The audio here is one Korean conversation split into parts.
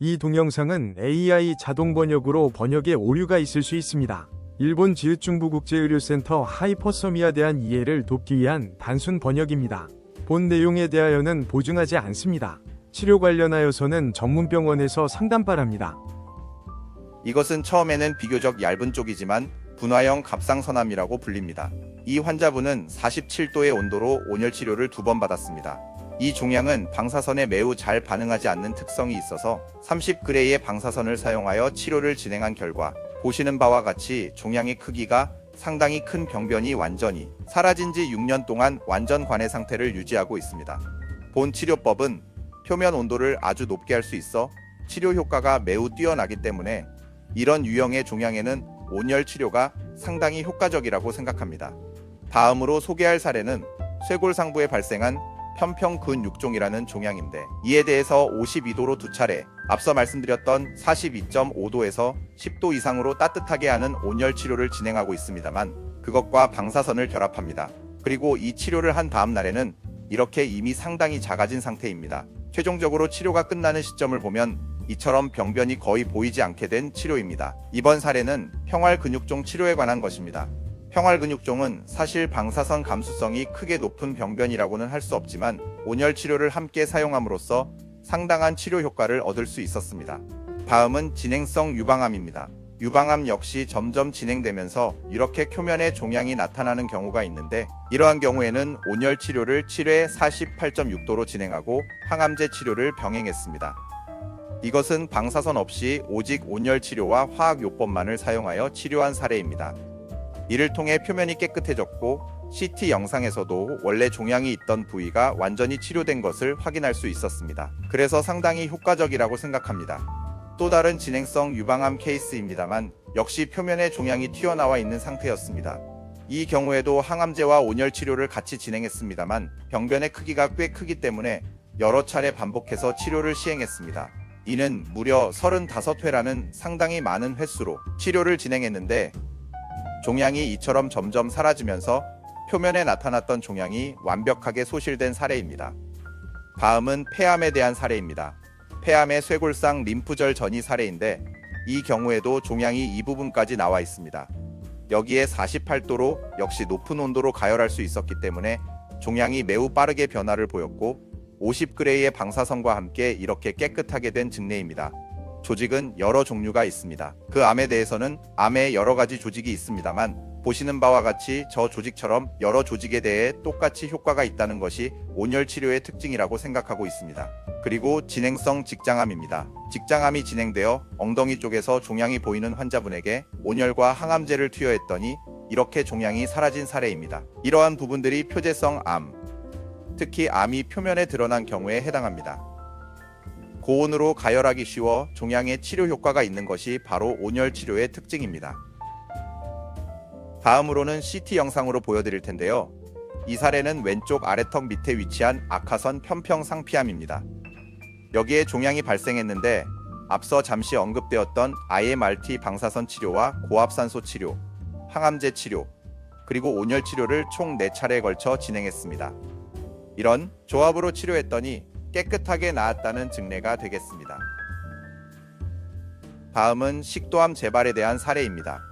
이 동영상은 AI 자동 번역으로 번역에 오류가 있을 수 있습니다. 일본 지읒중부국제의료센터 하이퍼서미아에 대한 이해를 돕기 위한 단순 번역입니다. 본 내용에 대하여는 보증하지 않습니다. 치료 관련하여서는 전문병원에서 상담 바랍니다. 이것은 처음에는 비교적 얇은 쪽이지만 분화형 갑상선암이라고 불립니다. 이 환자분은 47도의 온도로 온열 치료를 2번 받았습니다. 이 종양은 방사선에 매우 잘 반응하지 않는 특성이 있어서 30g의 방사선을 사용하여 치료를 진행한 결과 보시는 바와 같이 종양의 크기가 상당히 큰 병변이 완전히 사라진 지 6년 동안 완전 관해 상태를 유지하고 있습니다. 본 치료법은 표면 온도를 아주 높게 할 수 있어 치료 효과가 매우 뛰어나기 때문에 이런 유형의 종양에는 온열 치료가 상당히 효과적이라고 생각합니다. 다음으로 소개할 사례는 쇄골상부에 발생한 편평근육종이라는 종양인데 이에 대해서 52도로 2차례, 앞서 말씀드렸던 42.5도에서 10도 이상으로 따뜻하게 하는 온열 치료를 진행하고 있습니다만 그것과 방사선을 결합합니다. 그리고 이 치료를 한 다음 날에는 이렇게 이미 상당히 작아진 상태입니다. 최종적으로 치료가 끝나는 시점을 보면 이처럼 병변이 거의 보이지 않게 된 치료입니다. 이번 사례는 평활근육종 치료에 관한 것입니다. 평활근육종은 사실 방사선 감수성이 크게 높은 병변이라고는 할 수 없지만 온열 치료를 함께 사용함으로써 상당한 치료 효과를 얻을 수 있었습니다. 다음은 진행성 유방암입니다. 유방암 역시 점점 진행되면서 이렇게 표면에 종양이 나타나는 경우가 있는데 이러한 경우에는 온열 치료를 7회 48.6도로 진행하고 항암제 치료를 병행했습니다. 이것은 방사선 없이 오직 온열 치료와 화학요법만을 사용하여 치료한 사례입니다. 이를 통해 표면이 깨끗해졌고 CT 영상에서도 원래 종양이 있던 부위가 완전히 치료된 것을 확인할 수 있었습니다. 그래서 상당히 효과적이라고 생각합니다. 또 다른 진행성 유방암 케이스입니다만 역시 표면에 종양이 튀어나와 있는 상태였습니다. 이 경우에도 항암제와 온열 치료를 같이 진행했습니다만 병변의 크기가 꽤 크기 때문에 여러 차례 반복해서 치료를 시행했습니다. 이는 무려 35회라는 상당히 많은 횟수로 치료를 진행했는데 종양이 이처럼 점점 사라지면서 표면에 나타났던 종양이 완벽하게 소실된 사례입니다. 다음은 폐암에 대한 사례입니다. 폐암의 쇄골상 림프절 전이 사례인데 이 경우에도 종양이 이 부분까지 나와 있습니다. 여기에 48도로 역시 높은 온도로 가열할 수 있었기 때문에 종양이 매우 빠르게 변화를 보였고 50g의 방사선과 함께 이렇게 깨끗하게 된 증례입니다. 조직은 여러 종류가 있습니다. 그 암에 대해서는 암에 여러 가지 조직이 있습니다만 보시는 바와 같이 저 조직처럼 여러 조직에 대해 똑같이 효과가 있다는 것이 온열 치료의 특징이라고 생각하고 있습니다. 그리고 진행성 직장암입니다. 직장암이 진행되어 엉덩이 쪽에서 종양이 보이는 환자분에게 온열과 항암제를 투여했더니 이렇게 종양이 사라진 사례입니다. 이러한 부분들이 표재성 암, 특히 암이 표면에 드러난 경우에 해당합니다. 고온으로 가열하기 쉬워 종양의 치료 효과가 있는 것이 바로 온열 치료의 특징입니다. 다음으로는 CT 영상으로 보여드릴 텐데요. 이 사례는 왼쪽 아래턱 밑에 위치한 악화선 편평상피암입니다. 여기에 종양이 발생했는데 앞서 잠시 언급되었던 IMRT 방사선 치료와 고압산소 치료, 항암제 치료, 그리고 온열 치료를 총 4차례에 걸쳐 진행했습니다. 이런 조합으로 치료했더니 깨끗하게 나았다는 증례가 되겠습니다. 다음은 식도암 재발에 대한 사례입니다.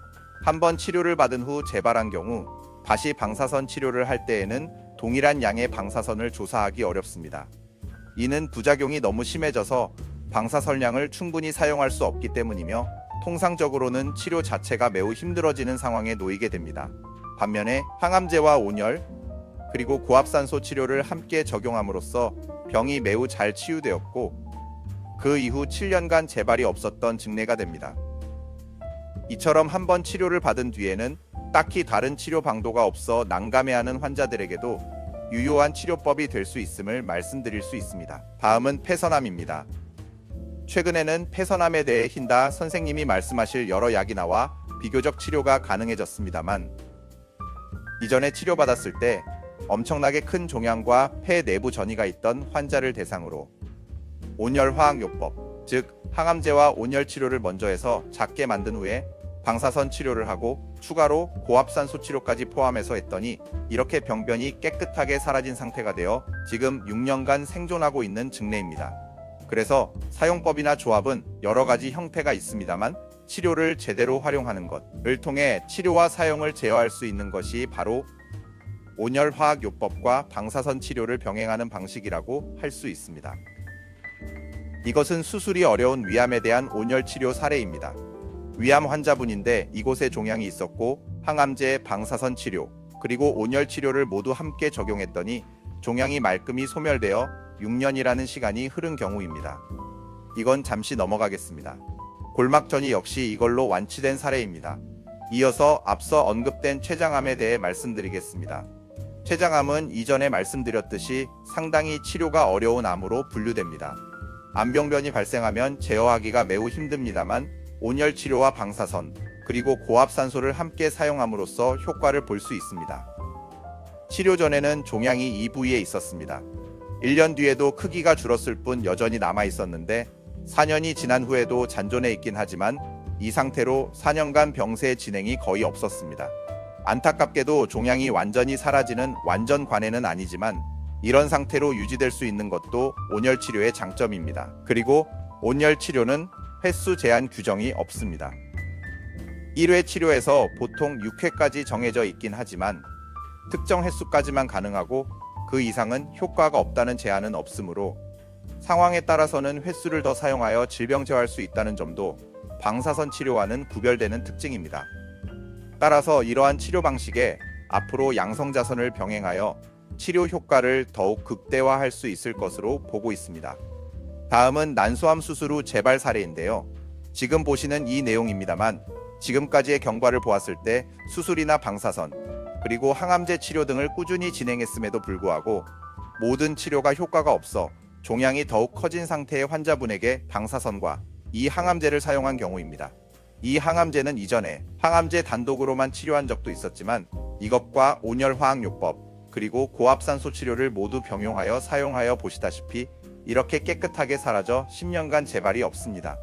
한번 치료를 받은 후 재발한 경우 다시 방사선 치료를 할 때에는 동일한 양의 방사선을 조사하기 어렵습니다. 이는 부작용이 너무 심해져서 방사선량을 충분히 사용할 수 없기 때문이며 통상적으로는 치료 자체가 매우 힘들어지는 상황에 놓이게 됩니다. 반면에 항암제와 온열, 그리고 고압산소 치료를 함께 적용함으로써 병이 매우 잘 치유되었고 그 이후 7년간 재발이 없었던 증례가 됩니다. 이처럼 한번 치료를 받은 뒤에는 딱히 다른 치료 방도가 없어 난감해하는 환자들에게도 유효한 치료법이 될 수 있음을 말씀드릴 수 있습니다. 다음은 폐선암입니다. 최근에는 폐선암에 대해 흰다 선생님이 말씀하실 여러 약이 나와 비교적 치료가 가능해졌습니다만 이전에 치료받았을 때 엄청나게 큰 종양과 폐 내부 전이가 있던 환자를 대상으로 온열화학요법, 즉 항암제와 온열 치료를 먼저 해서 작게 만든 후에 방사선 치료를 하고 추가로 고압산소 치료까지 포함해서 했더니 이렇게 병변이 깨끗하게 사라진 상태가 되어 지금 6년간 생존하고 있는 증례입니다. 그래서 사용법이나 조합은 여러 가지 형태가 있습니다만 치료를 제대로 활용하는 것을 통해 치료와 사용을 제어할 수 있는 것이 바로 온열화학요법과 방사선 치료를 병행하는 방식이라고 할 수 있습니다. 이것은 수술이 어려운 위암에 대한 온열 치료 사례입니다. 위암 환자분인데 이곳에 종양이 있었고 항암제, 방사선 치료, 그리고 온열 치료를 모두 함께 적용했더니 종양이 말끔히 소멸되어 6년이라는 시간이 흐른 경우입니다. 이건 잠시 넘어가겠습니다. 골막전이 역시 이걸로 완치된 사례입니다. 이어서 앞서 언급된 췌장암에 대해 말씀드리겠습니다. 췌장암은 이전에 말씀드렸듯이 상당히 치료가 어려운 암으로 분류됩니다. 암병변이 발생하면 제어하기가 매우 힘듭니다만 온열 치료와 방사선, 그리고 고압산소를 함께 사용함으로써 효과를 볼 수 있습니다. 치료 전에는 종양이 이 부위에 있었습니다. 1년 뒤에도 크기가 줄었을 뿐 여전히 남아 있었는데 4년이 지난 후에도 잔존해 있긴 하지만 이 상태로 4년간 병세 진행이 거의 없었습니다. 안타깝게도 종양이 완전히 사라지는 완전 관해는 아니지만 이런 상태로 유지될 수 있는 것도 온열 치료의 장점입니다. 그리고 온열 치료는 횟수 제한 규정이 없습니다. 1회 치료에서 보통 6회까지 정해져 있긴 하지만 특정 횟수까지만 가능하고 그 이상은 효과가 없다는 제한은 없으므로 상황에 따라서는 횟수를 더 사용하여 질병 제어할 수 있다는 점도 방사선 치료와는 구별되는 특징입니다. 따라서 이러한 치료 방식에 앞으로 양성자선을 병행하여 치료 효과를 더욱 극대화할 수 있을 것으로 보고 있습니다. 다음은 난소암 수술 후 재발 사례인데요. 지금 보시는 이 내용입니다만 지금까지의 경과를 보았을 때 수술이나 방사선, 그리고 항암제 치료 등을 꾸준히 진행했음에도 불구하고 모든 치료가 효과가 없어 종양이 더욱 커진 상태의 환자분에게 방사선과 이 항암제를 사용한 경우입니다. 이 항암제는 이전에 항암제 단독으로만 치료한 적도 있었지만 이것과 온열화학요법 그리고 고압산소 치료를 모두 병용하여 사용하여 보시다시피 이렇게 깨끗하게 사라져 10년간 재발이 없습니다.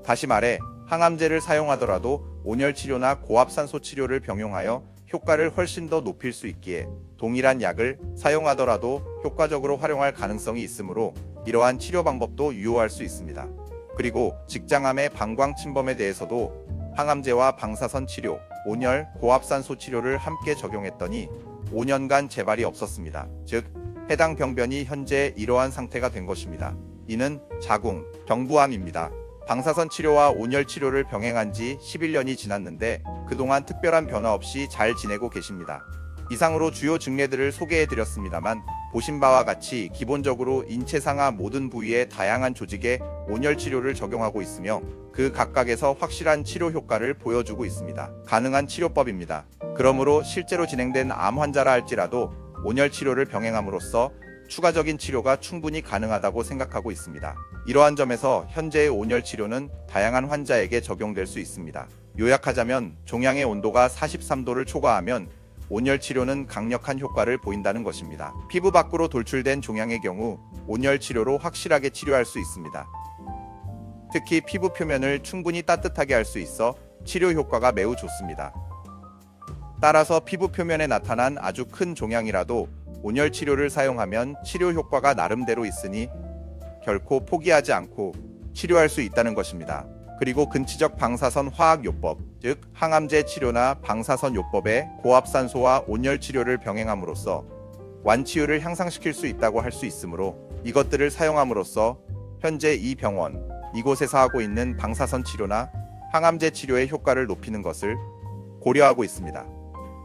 다시 말해 항암제를 사용하더라도 온열치료나 고압산소 치료를 병용하여 효과를 훨씬 더 높일 수 있기에 동일한 약을 사용하더라도 효과적으로 활용할 가능성이 있으므로 이러한 치료 방법도 유효할 수 있습니다. 그리고 직장암의 방광 침범에 대해서도 항암제와 방사선 치료, 온열, 고압산소 치료를 함께 적용했더니 5년간 재발이 없었습니다. 즉, 해당 병변이 현재 이러한 상태가 된 것입니다. 이는 자궁, 경부암입니다. 방사선 치료와 온열 치료를 병행한 지 11년이 지났는데 그동안 특별한 변화 없이 잘 지내고 계십니다. 이상으로 주요 증례들을 소개해드렸습니다만 보신 바와 같이 기본적으로 인체 상하 모든 부위의 다양한 조직에 온열 치료를 적용하고 있으며 그 각각에서 확실한 치료 효과를 보여주고 있습니다. 가능한 치료법입니다. 그러므로 실제로 진행된 암 환자라 할지라도 온열 치료를 병행함으로써 추가적인 치료가 충분히 가능하다고 생각하고 있습니다. 이러한 점에서 현재의 온열 치료는 다양한 환자에게 적용될 수 있습니다. 요약하자면 종양의 온도가 43도를 초과하면 온열 치료는 강력한 효과를 보인다는 것입니다. 피부 밖으로 돌출된 종양의 경우 온열 치료로 확실하게 치료할 수 있습니다. 특히 피부 표면을 충분히 따뜻하게 할 수 있어 치료 효과가 매우 좋습니다. 따라서 피부 표면에 나타난 아주 큰 종양이라도 온열 치료를 사용하면 치료 효과가 나름대로 있으니 결코 포기하지 않고 치료할 수 있다는 것입니다. 그리고 근치적 방사선 화학요법, 즉 항암제 치료나 방사선 요법에 고압산소와 온열 치료를 병행함으로써 완치율을 향상시킬 수 있다고 할 수 있으므로 이것들을 사용함으로써 현재 이 병원, 이곳에서 하고 있는 방사선 치료나 항암제 치료의 효과를 높이는 것을 고려하고 있습니다.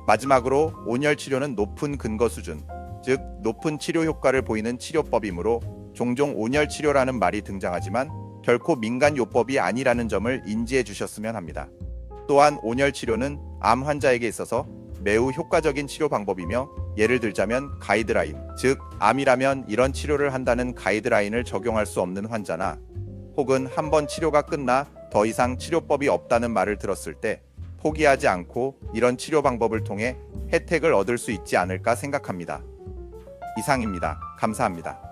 마지막으로 온열 치료는 높은 근거 수준, 즉 높은 치료 효과를 보이는 치료법이므로 종종 온열 치료라는 말이 등장하지만 결코 민간 요법이 아니라는 점을 인지해 주셨으면 합니다. 또한 온열 치료는 암 환자에게 있어서 매우 효과적인 치료 방법이며 예를 들자면 가이드라인, 즉 암이라면 이런 치료를 한다는 가이드라인을 적용할 수 없는 환자나 혹은 한번 치료가 끝나 더 이상 치료법이 없다는 말을 들었을 때 포기하지 않고 이런 치료 방법을 통해 혜택을 얻을 수 있지 않을까 생각합니다. 이상입니다. 감사합니다.